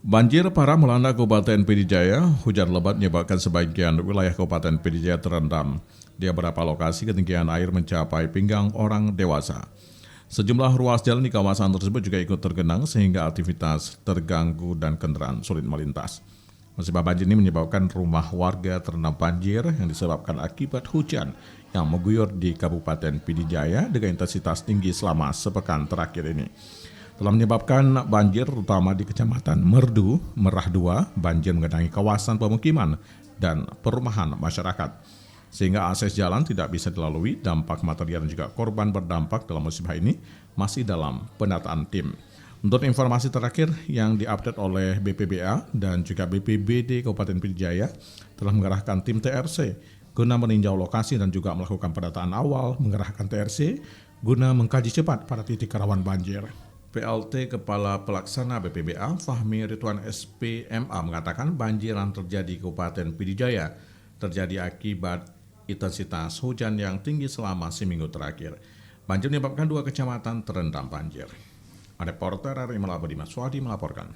Banjir parah melanda Kabupaten Pidijaya. Hujan lebat menyebabkan sebagian wilayah Kabupaten Pidijaya terendam. Di beberapa lokasi ketinggian air mencapai pinggang orang dewasa. Sejumlah ruas jalan di kawasan tersebut juga ikut tergenang sehingga aktivitas terganggu dan kendaraan sulit melintas. Musibah banjir ini menyebabkan rumah warga terendam banjir yang disebabkan akibat hujan yang mengguyur di Kabupaten Pidijaya dengan intensitas tinggi selama sepekan terakhir ini. Telah menyebabkan banjir terutama di Kecamatan Merdu, Merah 2, banjir mengenangi kawasan pemukiman dan perumahan masyarakat. Sehingga akses jalan tidak bisa dilalui, dampak material dan juga korban berdampak dalam musibah ini masih dalam penataan tim. Untuk informasi terakhir yang diupdate oleh BPBA dan juga BPBD Kabupaten Pidijaya telah mengerahkan tim TRC guna meninjau lokasi dan juga melakukan pendataan awal, mengerahkan TRC guna mengkaji cepat pada titik rawan banjir. PLT Kepala Pelaksana BPBA Fahmi Ridwan SPMA mengatakan banjir yang terjadi di Kabupaten Pidijaya terjadi akibat intensitas hujan yang tinggi selama seminggu terakhir. Banjir menyebabkan 2 kecamatan terendam banjir. Reporter RRI Malabo Dimas Wadi melaporkan.